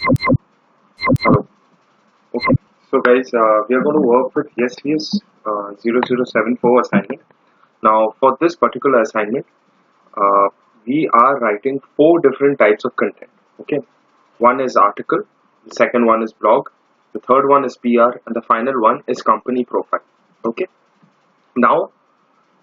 Hello. Okay. So guys, we are going to work with YesWeUs0074 assignment. Now, for this particular assignment, uh, we are writing four different types of content. Okay. One is article, the second one is blog, the third one is PR, and the final one is company profile. Okay. Now,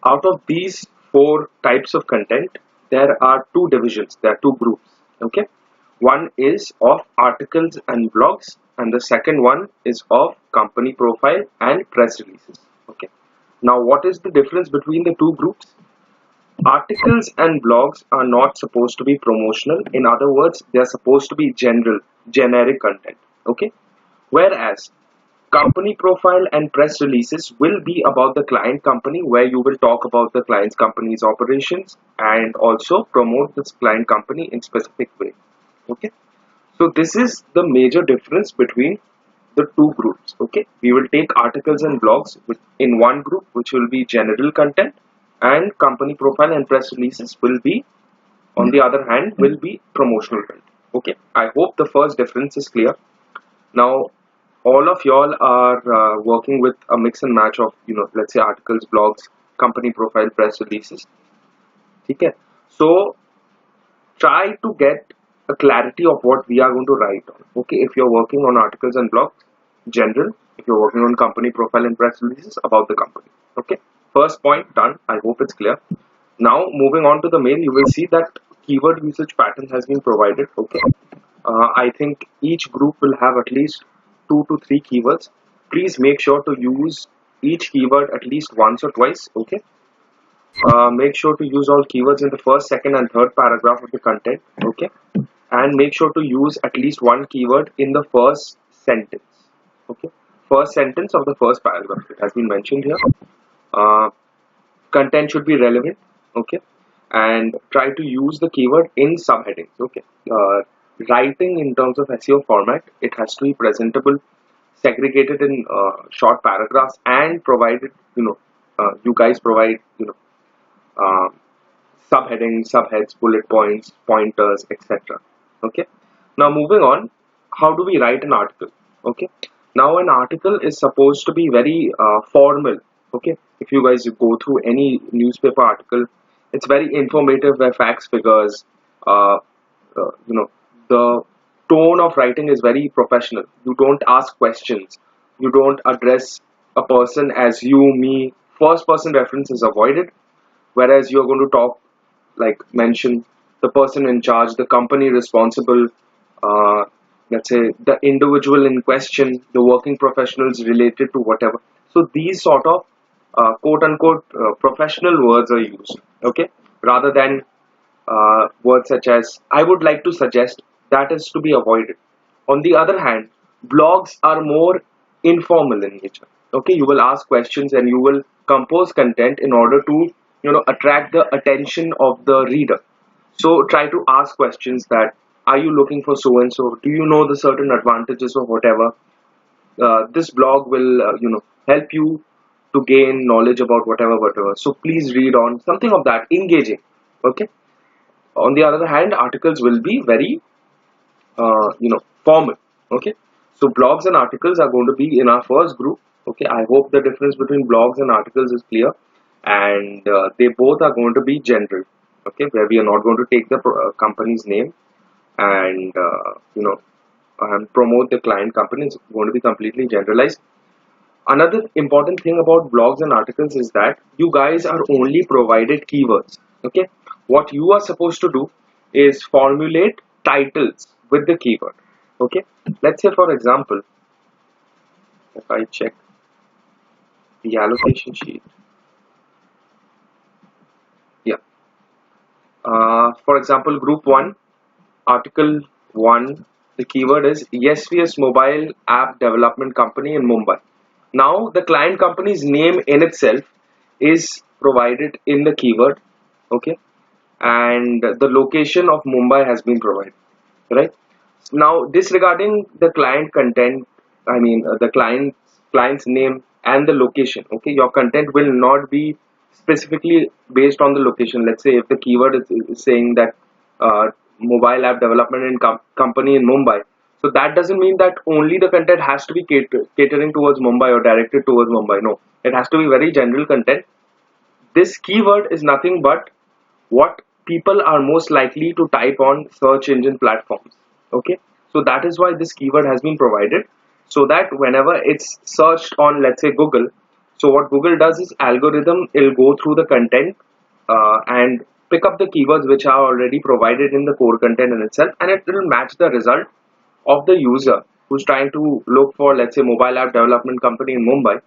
out of these four types of content, there are two divisions, there are two groups. Okay, one is of articles and blogs, and the second one is of company profile and press releases. Okay, now what is the difference between the two groups? Articles and blogs are not supposed to be promotional. In other words, they are supposed to be generic content. Okay, whereas company profile and press releases will be about the client company, where you will talk about the client's company's operations and also promote this client company in specific way. Okay, so this is the major difference between the two groups. Okay, we will take articles and blogs in one group, which will be general content, and company profile and press releases will be, on the other hand, will be promotional content. Okay, I hope the first difference is clear. Now, all of y'all are working with a mix and match of, let's say articles, blogs, company profile, press releases. Okay. So try to get a clarity of what we are going to write on. Okay. If you're working on articles and blogs, general. If you're working on company profile and press releases, about the company. Okay. First point done. I hope it's clear. Now moving on to the main, you will see that keyword usage pattern has been provided. Okay. I think each group will have at least 2 to 3 keywords. Please make sure to use each keyword at least once or twice. Okay. Make sure to use all keywords in the first, second, and third paragraph of the content. Okay. And make sure to use at least one keyword in the first sentence. Okay. First sentence of the first paragraph. It has been mentioned here. Uh, Content should be relevant. Okay. And try to use the keyword in subheadings. Okay. Writing in terms of SEO format, it has to be presentable, segregated in short paragraphs, and provided, you guys provide, uh, subheadings, subheads, bullet points, pointers, etc. Okay. Now moving on, how do we write an article? Okay. Now an article is supposed to be very formal. Okay. If you guys go through any newspaper article, it's very informative, where facts, figures, uh, you know, the tone of writing is very professional. You don't ask questions. You don't address a person as you, me. First person reference is avoided, whereas you're going to talk, like mention the person in charge, the company responsible, uh, let's say the individual in question, the working professionals related to whatever. So these sort of quote unquote professional words are used. Okay, rather than words such as I would like to suggest, that is to be avoided. On the other hand, blogs are more informal in nature. Okay, you will ask questions and you will compose content in order to, attract the attention of the reader. So try to ask questions that, are you looking for so and so? Do you know the certain advantages of whatever? This blog will, help you to gain knowledge about whatever. So please read on, something of that, engaging. Okay. On the other hand, articles will be very, formal. Okay. So blogs and articles are going to be in our first group. Okay. I hope the difference between blogs and articles is clear, and they both are going to be general. Okay, where we are not going to take the company's name and and promote the client company. It's going to be completely generalized. Another important thing about blogs and articles is that you guys are only provided keywords. Okay, what you are supposed to do is formulate titles with the keyword. Okay, let's say for example, if I check the allocation sheet, yeah, for example, group 1, article 1, the keyword is YesWeUs mobile app development company in Mumbai. Now the client company's name in itself is provided in the keyword. Okay, and the location of Mumbai has been provided, right? Now disregarding the client content, I mean the client's name and the location. Okay, your content will not be specifically based on the location. Let's say if the keyword is saying that mobile app development and company in Mumbai, So that doesn't mean that only the content has to be catering towards Mumbai or directed towards Mumbai. No, it has to be very general content. This keyword is nothing but what people are most likely to type on search engine platforms. Okay, so that is why this keyword has been provided, so that whenever it's searched on, let's say, Google, so what Google does is algorithm will go through the content and pick up the keywords which are already provided in the core content in itself, and it will match the result of the user who's trying to look for, let's say, mobile app development company in Mumbai,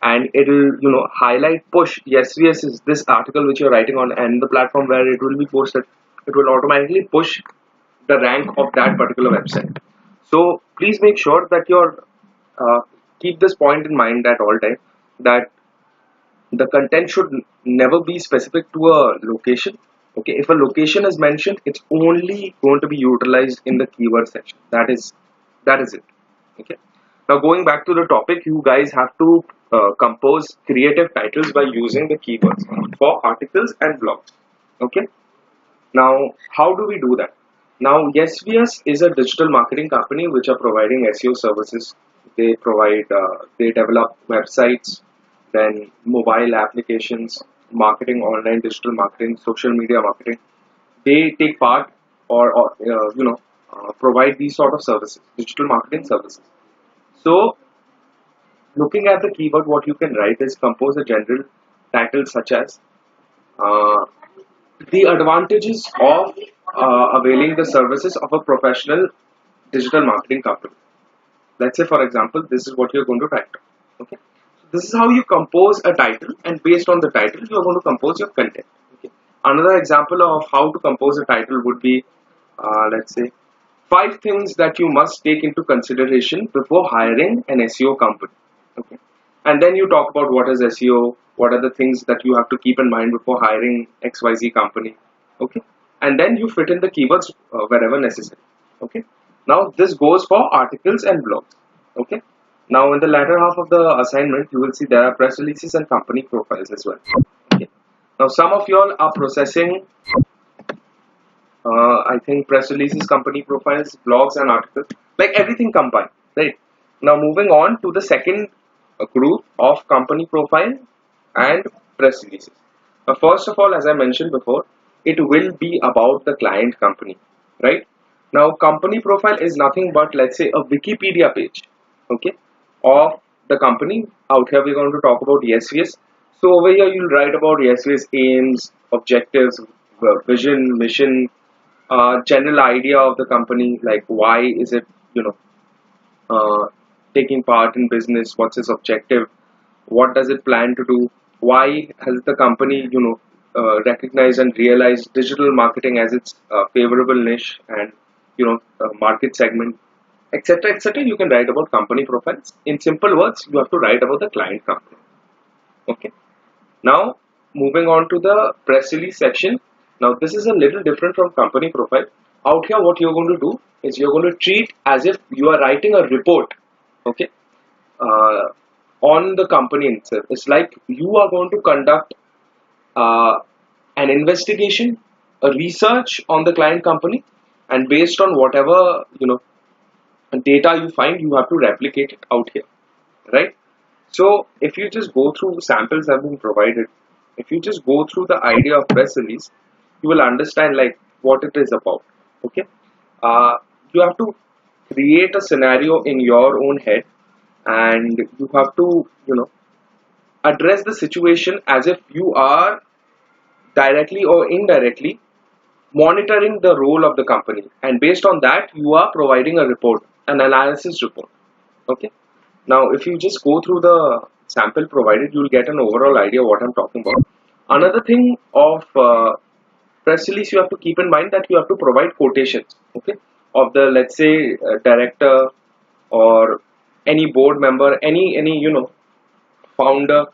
and it'll highlight, push, yes is this article which you're writing on, and the platform where it will be posted, it will automatically push the rank of that particular website. So please make sure that you're keep this point in mind at all time, that the content should never be specific to a location. Okay, if a location is mentioned, it's only going to be utilized in the keyword section. That is it. Okay, now going back to the topic, you guys have to compose creative titles by using the keywords for articles and blogs. Okay, now how do we do that? Now YesWeUs is a digital marketing company which are providing SEO services. They develop websites, then mobile applications, marketing, online digital marketing, social media marketing. They take part, or provide these sort of services, digital marketing services. So looking at the keyword, what you can write is compose a general title such as uh, the advantages of availing the services of a professional digital marketing company. Let's say, for example, this is what you're going to write. Okay, this is how you compose a title, and based on the title you are going to compose your content. Okay, another example of how to compose a title would be, let's say, 5 things that you must take into consideration before hiring an SEO company. Okay, and then you talk about what is SEO, what are the things that you have to keep in mind before hiring XYZ company. Okay, and then you fit in the keywords wherever necessary. Okay, now this goes for articles and blogs. Okay, now in the latter half of the assignment you will see there are press releases and company profiles as well. Okay, now some of you all are processing I think press releases, company profiles, blogs, and articles, like everything combined, right? Now, moving on to the second group of company profile and press releases. Now, first of all, as I mentioned before, it will be about the client company, right? Now, company profile is nothing but, let's say, a Wikipedia page, okay, of the company. Out here, we're going to talk about YesWeUs. So over here, you'll write about YesWeUs aims, objectives, vision, mission, general idea of the company, like why is it uh, taking part in business, what's its objective, what does it plan to do, why has the company recognized and realized digital marketing as its favorable niche and market segment, etc., etc. You can write about company profiles. In simple words, you have to write about the client company. Okay, now moving on to the press release section. Now this is a little different from company profile. Out here, what you're going to do is you're going to treat as if you are writing a report, okay, uh, on the company itself. It's like you are going to conduct uh, an investigation, a research on the client company, and based on whatever data you find, you have to replicate it out here, right? So if you just go through, samples have been provided. If you just go through the idea of press release, you will understand like what it is about. Okay, you have to create a scenario in your own head, and you have to address the situation as if you are directly or indirectly monitoring the role of the company, and based on that you are providing a report, an analysis report. Okay, now if you just go through the sample provided, you will get an overall idea what I'm talking about. Another thing of press release, you have to keep in mind that you have to provide quotations, okay, of the, let's say, director or any board member, any founder,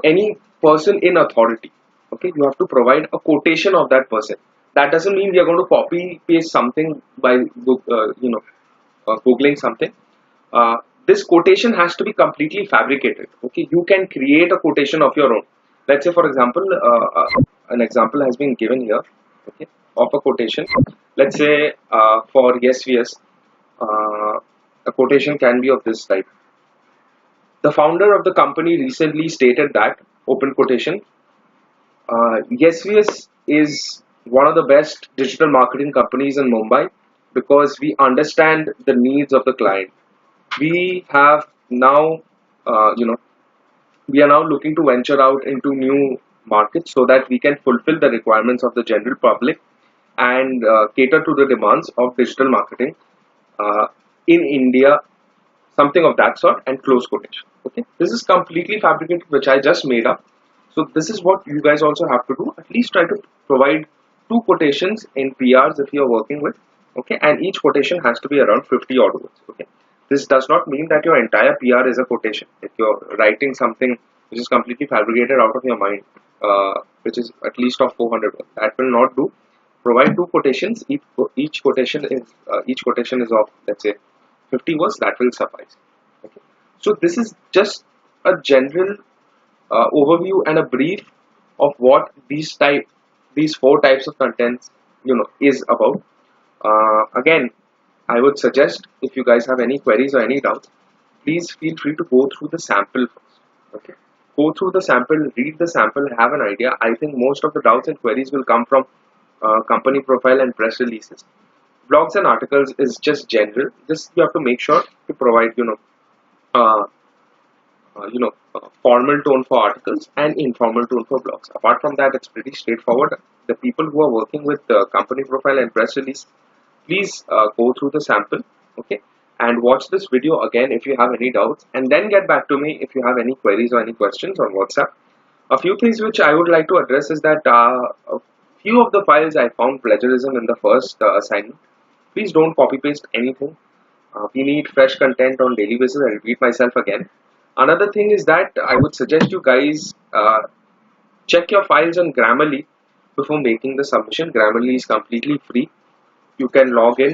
any person in authority. Okay, you have to provide a quotation of that person. That doesn't mean we are going to copy paste something by googling something. This quotation has to be completely fabricated. Okay, you can create a quotation of your own. Let's say, for example, an example has been given here, okay, of a quotation. Let's say for YesWeUs, a quotation can be of this type. The founder of the company recently stated that, open quotation, YesWeUs is one of the best digital marketing companies in Mumbai because we understand the needs of the client. We have now, you know, we are now looking to venture out into new markets so that we can fulfill the requirements of the general public and cater to the demands of digital marketing uh, in India, something of that sort, and close quotation. Okay, this is completely fabricated, which I just made up. So this is what you guys also have to do. At least try to provide two quotations in PRs if you are working with. Okay, and each quotation has to be around 50 odd words. Okay, this does not mean that your entire PR is a quotation. If you're writing something which is completely fabricated out of your mind, which is at least of 400 words, that will not do. Provide two quotations. Each quotation is of, let's say, 50 words. That will suffice. Okay. So this is just a general overview and a brief of what these four types of contents is about. Again, I would suggest, if you guys have any queries or any doubts, please feel free to go through the sample first. Okay, go through the sample, read the sample, have an idea. I think most of the doubts and queries will come from company profile and press releases. Blogs and articles is just general. Just you have to make sure to provide uh, formal tone for articles and informal tone for blogs. Apart from that, it's pretty straightforward. The people who are working with the company profile and press release, please go through the sample, okay, and watch this video again if you have any doubts, and then get back to me if you have any queries or any questions on WhatsApp. A few things which I would like to address is that a few of the files I found plagiarism in the first assignment. Please don't copy paste anything. We need fresh content on daily basis. I repeat myself again. Another thing is that I would suggest you guys check your files on Grammarly before making the submission. Grammarly is completely free. You can log in